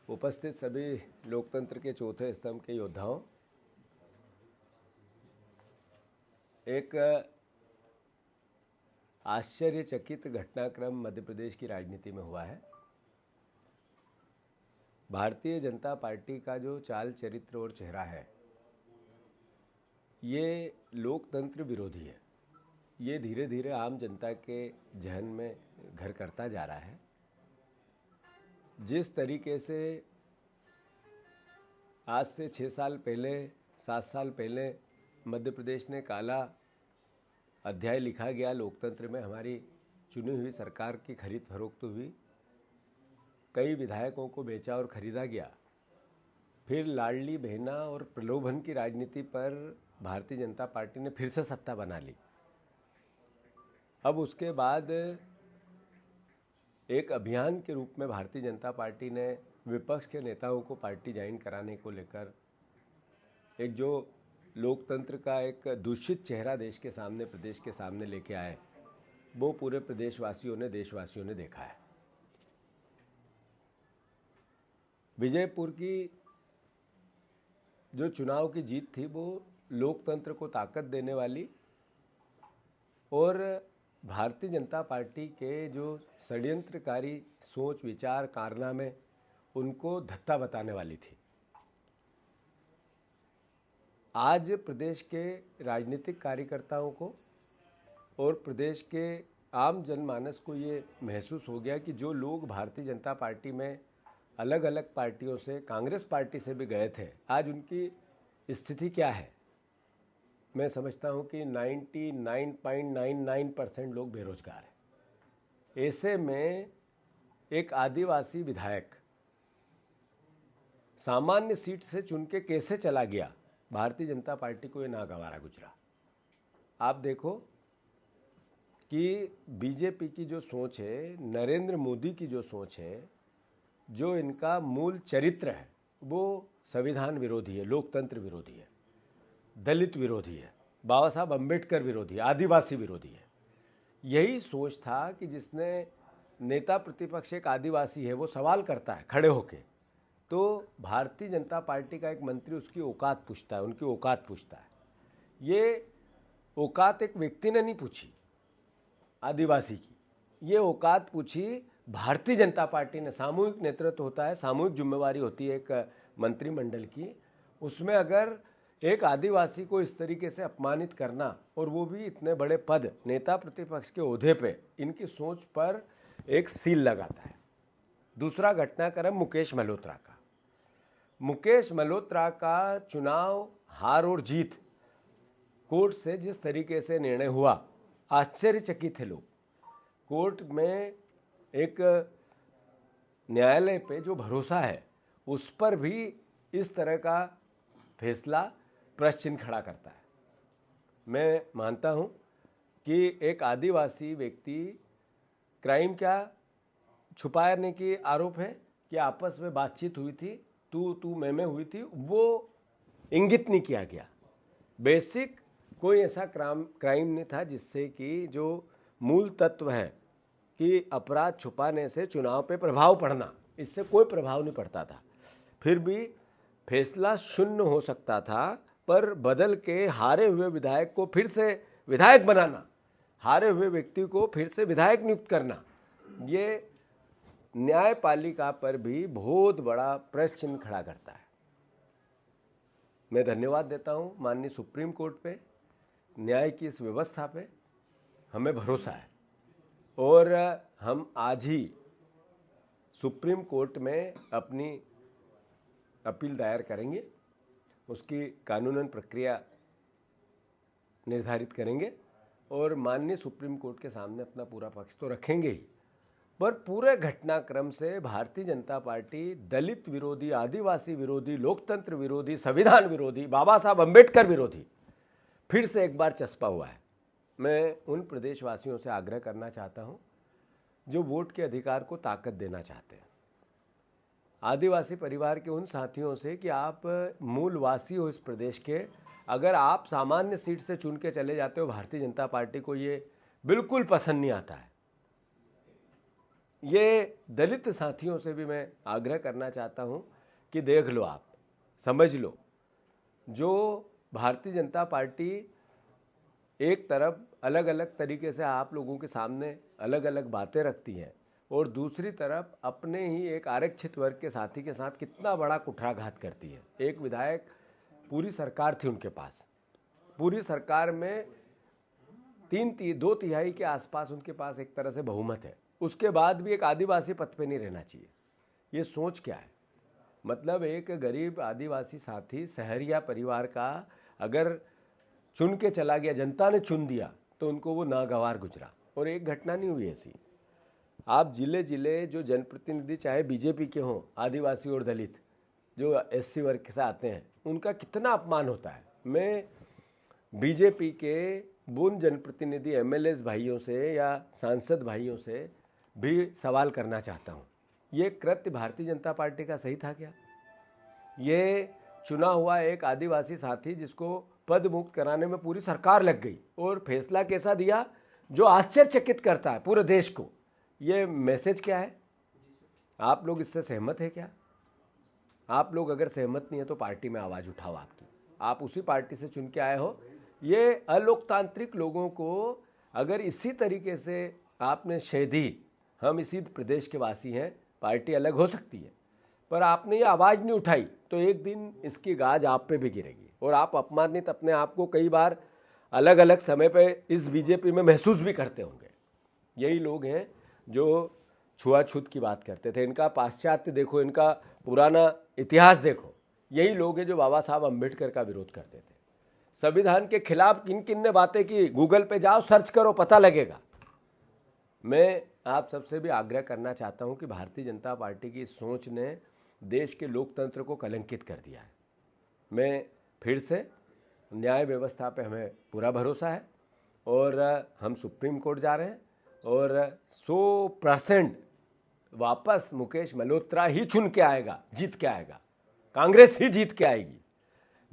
उपस्थित सभी लोकतंत्र के चौथे स्तंभ के योद्धाओं, एक आश्चर्यचकित घटनाक्रम मध्य प्रदेश की राजनीति में हुआ है। भारतीय जनता पार्टी का जो चाल चरित्र और चेहरा है, ये लोकतंत्र विरोधी है। ये धीरे धीरे आम जनता के जहन में घर करता जा रहा है। जिस तरीके से आज से 6 साल पहले 7 साल पहले मध्य प्रदेश ने काला अध्याय लिखा गया, लोकतंत्र में हमारी चुनी हुई सरकार की खरीद फरोख्त हुई, कई विधायकों को बेचा और खरीदा गया, फिर लाडली बहना और प्रलोभन की राजनीति पर भारतीय जनता पार्टी ने फिर से सत्ता बना ली। अब उसके बाद एक अभियान के रूप में भारतीय जनता पार्टी ने विपक्ष के नेताओं को पार्टी ज्वाइन कराने को लेकर एक जो लोकतंत्र का एक दूषित चेहरा देश के सामने, प्रदेश के सामने लेके आए, वो पूरे प्रदेशवासियों ने, देशवासियों ने देखा है। विजयपुर की जो चुनाव की जीत थी, वो लोकतंत्र को ताकत देने वाली और भारतीय जनता पार्टी के जो षड्यंत्रकारी सोच, विचार, कारनामे, उनको धत्ता बताने वाली थी। आज प्रदेश के राजनीतिक कार्यकर्ताओं को और प्रदेश के आम जनमानस को ये महसूस हो गया कि जो लोग भारतीय जनता पार्टी में अलग अलग पार्टियों से, कांग्रेस पार्टी से भी गए थे, आज उनकी स्थिति क्या है। मैं समझता हूं कि 99.99% लोग बेरोजगार हैं। ऐसे में एक आदिवासी विधायक सामान्य सीट से चुन के कैसे चला गया, भारतीय जनता पार्टी को ये नागवारा गुजरा। आप देखो कि बीजेपी की जो सोच है, नरेंद्र मोदी की जो सोच है, जो इनका मूल चरित्र है, वो संविधान विरोधी है, लोकतंत्र विरोधी है, दलित विरोधी है, बाबा साहब अम्बेडकर विरोधी है, आदिवासी विरोधी है। यही सोच था कि जिसने नेता प्रतिपक्ष एक आदिवासी है, वो सवाल करता है खड़े होके, तो भारतीय जनता पार्टी का एक मंत्री उसकी औकात पूछता है, उनकी औकात पूछता है। ये औकात एक व्यक्ति ने नहीं पूछी आदिवासी की, ये औकात पूछी भारतीय जनता पार्टी ने। सामूहिक नेतृत्व होता है, सामूहिक जिम्मेवारी होती है एक मंत्रिमंडल की। उसमें अगर एक आदिवासी को इस तरीके से अपमानित करना, और वो भी इतने बड़े पद, नेता प्रतिपक्ष के ओहदे पे, इनकी सोच पर एक सील लगाता है। दूसरा घटनाक्रम मुकेश मल्होत्रा का। मुकेश मल्होत्रा का चुनाव हार और जीत, कोर्ट से जिस तरीके से निर्णय हुआ, आश्चर्यचकित थे लोग। कोर्ट में एक न्यायालय पे जो भरोसा है, उस पर भी इस तरह का फैसला प्रश्न चिन्ह खड़ा करता है। मैं मानता हूं कि एक आदिवासी व्यक्ति, क्राइम क्या छुपाने की आरोप है कि आपस में बातचीत हुई थी, तू मैं हुई थी, वो इंगित नहीं किया गया। बेसिक कोई ऐसा क्राइम नहीं था जिससे कि जो मूल तत्व है कि अपराध छुपाने से चुनाव पे प्रभाव पड़ना, इससे कोई प्रभाव नहीं पड़ता था। फिर भी फैसला शून्य हो सकता था, पर बदल के हारे हुए विधायक को फिर से विधायक बनाना, हारे हुए व्यक्ति को फिर से विधायक नियुक्त करना, ये न्यायपालिका पर भी बहुत बड़ा प्रश्न चिन्ह खड़ा करता है। मैं धन्यवाद देता हूं माननीय सुप्रीम कोर्ट पे, न्याय की इस व्यवस्था पे हमें भरोसा है और हम आज ही सुप्रीम कोर्ट में अपनी अपील दायर करेंगे, उसकी कानूनन प्रक्रिया निर्धारित करेंगे और माननीय सुप्रीम कोर्ट के सामने अपना पूरा पक्ष तो रखेंगे ही, पर पूरे घटनाक्रम से भारतीय जनता पार्टी दलित विरोधी, आदिवासी विरोधी, लोकतंत्र विरोधी, संविधान विरोधी, बाबा साहब अम्बेडकर विरोधी फिर से एक बार चस्पा हुआ है। मैं उन प्रदेशवासियों से आग्रह करना चाहता हूं जो वोट के अधिकार को ताकत देना चाहते हैं, आदिवासी परिवार के उन साथियों से कि आप मूलवासी हो इस प्रदेश के, अगर आप सामान्य सीट से चुन के चले जाते हो, भारतीय जनता पार्टी को ये बिल्कुल पसंद नहीं आता है। ये दलित साथियों से भी मैं आग्रह करना चाहता हूं कि देख लो, आप समझ लो, जो भारतीय जनता पार्टी एक तरफ अलग अलग तरीके से आप लोगों के सामने अलग अलग बातें रखती है और दूसरी तरफ अपने ही एक आरक्षित वर्ग के साथी के साथ कितना बड़ा कुठाराघात करती है। एक विधायक, पूरी सरकार थी उनके पास, पूरी सरकार में 2/3 के आसपास उनके पास एक तरह से बहुमत है, उसके बाद भी एक आदिवासी पद पे नहीं रहना चाहिए। ये सोच क्या है? मतलब एक गरीब आदिवासी साथी सहरिया परिवार का अगर चुन के चला गया, जनता ने चुन दिया, तो उनको वो नागवार गुजरा। और एक घटना नहीं हुई ऐसी, आप जिले जिले जो जनप्रतिनिधि चाहे बीजेपी के हों, आदिवासी और दलित जो एससी वर्ग से आते हैं, उनका कितना अपमान होता है। मैं बीजेपी के उन जनप्रतिनिधि एमएलएस भाइयों से या सांसद भाइयों से भी सवाल करना चाहता हूँ, ये कृत्य भारतीय जनता पार्टी का सही था क्या? ये चुना हुआ एक आदिवासी साथी जिसको पद मुक्त कराने में पूरी सरकार लग गई और फैसला कैसा दिया जो आश्चर्यचकित करता है पूरे देश को। ये मैसेज क्या है? आप लोग इससे सहमत है क्या? आप लोग अगर सहमत नहीं है तो पार्टी में आवाज़ उठाओ आपकी, आप उसी पार्टी से चुन के आए हो। ये अलोकतांत्रिक लोगों को अगर इसी तरीके से आपने शह दी, हम इसी प्रदेश के वासी हैं, पार्टी अलग हो सकती है, पर आपने ये आवाज़ नहीं उठाई तो एक दिन इसकी गाज आप पे भी गिरेगी और आप अपमानित अपने आप को कई बार अलग अलग समय पे इस बीजेपी में महसूस भी करते होंगे। यही लोग हैं जो छुआछूत की बात करते थे, इनका पाश्चात्य देखो, इनका पुराना इतिहास देखो। यही लोग हैं जो बाबा साहब अम्बेडकर का विरोध करते थे। संविधान के खिलाफ किन किन ने बातें की, गूगल पे जाओ, सर्च करो, पता लगेगा। मैं आप सबसे भी आग्रह करना चाहता हूं कि भारतीय जनता पार्टी की सोच ने देश के लोकतंत्र को कलंकित कर दिया है। मैं फिर से, न्याय व्यवस्था पे हमें पूरा भरोसा है और हम सुप्रीम कोर्ट जा रहे हैं और 100% वापस मुकेश मल्होत्रा ही चुन के आएगा, जीत के आएगा, कांग्रेस ही जीत के आएगी।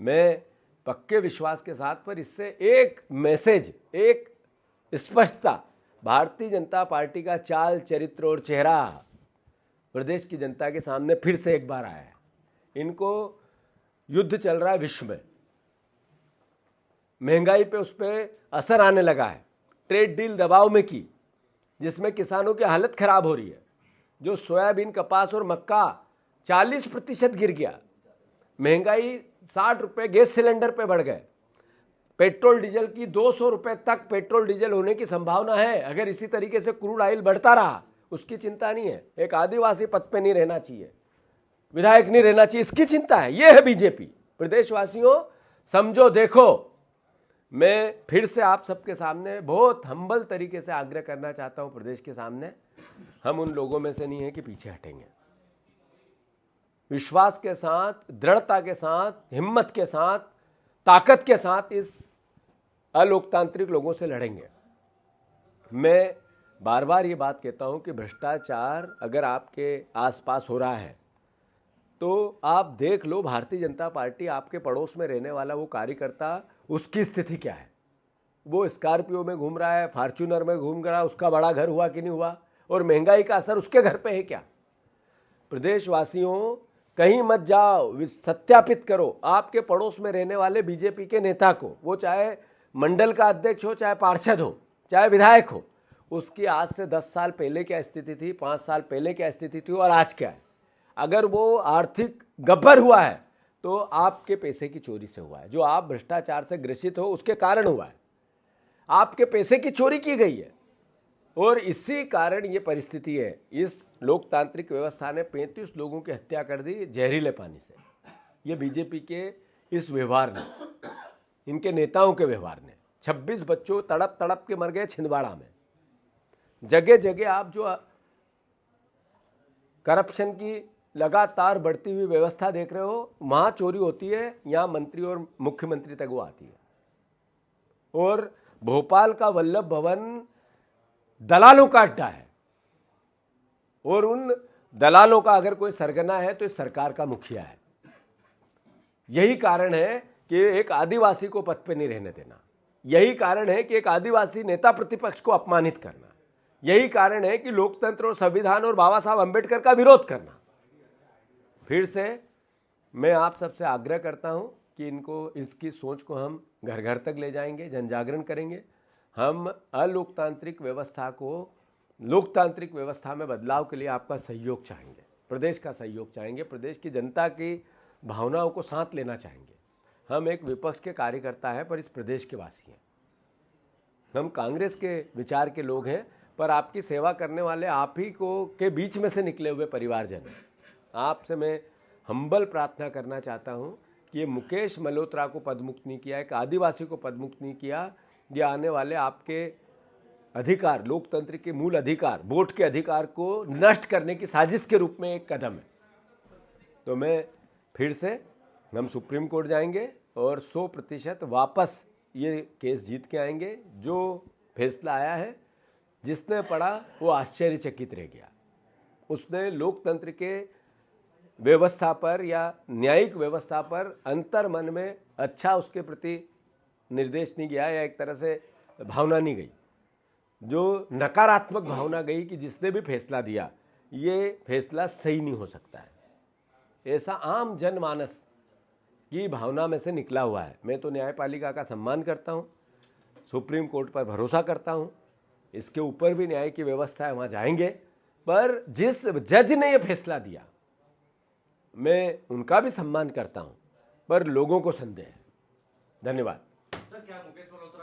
मैं पक्के विश्वास के साथ, पर इससे एक मैसेज, एक स्पष्टता, भारतीय जनता पार्टी का चाल चरित्र और चेहरा प्रदेश की जनता के सामने फिर से एक बार आया है। इनको युद्ध चल रहा है विश्व में, महंगाई पे उस पर असर आने लगा है, ट्रेड डील दबाव में की जिसमें किसानों की हालत खराब हो रही है। जो सोयाबीन, कपास और मक्का 40% गिर गया, महंगाई 60 रुपये गैस सिलेंडर पे बढ़ गए, पेट्रोल डीजल की 200 रुपये तक पेट्रोल डीजल होने की संभावना है अगर इसी तरीके से क्रूड ऑयल बढ़ता रहा। उसकी चिंता नहीं है, एक आदिवासी पद पे नहीं रहना चाहिए, विधायक नहीं रहना चाहिए, इसकी चिंता है। यह है बीजेपी। प्रदेशवासियों समझो, देखो, मैं फिर से आप सबके सामने बहुत हम्बल तरीके से आग्रह करना चाहता हूं प्रदेश के सामने, हम उन लोगों में से नहीं है कि पीछे हटेंगे। विश्वास के साथ, दृढ़ता के साथ, हिम्मत के साथ, ताकत के साथ इस अलोकतांत्रिक लोगों से लड़ेंगे। मैं बार बार ये बात कहता हूं कि भ्रष्टाचार अगर आपके आसपास हो रहा है तो आप देख लो, भारतीय जनता पार्टी आपके पड़ोस में रहने वाला वो कार्यकर्ता, उसकी स्थिति क्या है। वो स्कॉर्पियो में घूम रहा है, फॉर्च्यूनर में घूम रहा है, उसका बड़ा घर हुआ कि नहीं हुआ, और महंगाई का असर उसके घर पे है क्या। प्रदेशवासियों कहीं मत जाओ, सत्यापित करो आपके पड़ोस में रहने वाले बीजेपी के नेता को, वो चाहे मंडल का अध्यक्ष हो, चाहे पार्षद हो, चाहे विधायक हो, उसकी आज से 10 साल पहले क्या स्थिति थी, 5 साल पहले क्या स्थिति थी और आज क्या है। अगर वो आर्थिक गब्बर हुआ है तो आपके पैसे की चोरी से हुआ है, जो आप भ्रष्टाचार से ग्रसित हो उसके कारण हुआ है, आपके पैसे की चोरी की गई है और इसी कारण ये परिस्थिति है। इस लोकतांत्रिक व्यवस्था ने 35 लोगों की हत्या कर दी जहरीले पानी से। ये बीजेपी के इस व्यवहार ने, इनके नेताओं के व्यवहार ने, 26 बच्चों तड़प तड़प के मर गए छिंदवाड़ा में। जगह जगह आप जो करप्शन की लगातार बढ़ती हुई व्यवस्था देख रहे हो, वहां चोरी होती है, यहां मंत्री और मुख्यमंत्री तक वो आती है। और भोपाल का वल्लभ भवन दलालों का अड्डा है और उन दलालों का अगर कोई सरगना है तो इस सरकार का मुखिया है। यही कारण है कि एक आदिवासी को पद पे नहीं रहने देना, यही कारण है कि एक आदिवासी नेता प्रतिपक्ष को अपमानित करना, यही कारण है कि लोकतंत्र और संविधान और बाबा साहब अंबेडकर का विरोध करना। फिर से मैं आप सबसे आग्रह करता हूं कि इसकी सोच को हम घर घर तक ले जाएंगे, जन जागरण करेंगे। हम अलोकतांत्रिक व्यवस्था को लोकतांत्रिक व्यवस्था में बदलाव के लिए आपका सहयोग चाहेंगे, प्रदेश का सहयोग चाहेंगे, प्रदेश की जनता की भावनाओं को साथ लेना चाहेंगे। हम एक विपक्ष के कार्यकर्ता हैं पर इस प्रदेश के वासी हैं। हम कांग्रेस के विचार के लोग हैं पर आपकी सेवा करने वाले आप ही को के बीच में से निकले हुए परिवारजन हैं। आपसे मैं हम्बल प्रार्थना करना चाहता हूं कि ये मुकेश मल्होत्रा को पदमुक्त नहीं किया, एक आदिवासी को पदमुक्त नहीं किया, ये आने वाले आपके अधिकार, लोकतंत्र के मूल अधिकार, वोट के अधिकार को नष्ट करने की साजिश के रूप में एक कदम है। तो मैं फिर से हम सुप्रीम कोर्ट जाएंगे और 100% वापस ये केस जीत के आएंगे। जो फैसला आया है, जिसने पढ़ा वो आश्चर्यचकित रह गया। उसने लोकतंत्र के व्यवस्था पर या न्यायिक व्यवस्था पर अंतर मन में अच्छा उसके प्रति निर्देश नहीं गया या एक तरह से भावना नहीं गई, जो नकारात्मक भावना गई कि जिसने भी फैसला दिया ये फैसला सही नहीं हो सकता है। ऐसा आम जनमानस की भावना में से निकला हुआ है। मैं तो न्यायपालिका का सम्मान करता हूँ, सुप्रीम कोर्ट पर भरोसा करता हूँ, इसके ऊपर भी न्याय की व्यवस्था है, वहाँ जाएंगे। पर जिस जज ने ये फैसला दिया मैं उनका भी सम्मान करता हूँ, पर लोगों को संदेह है। धन्यवाद। सर, क्या मुकेश मल्होत्रा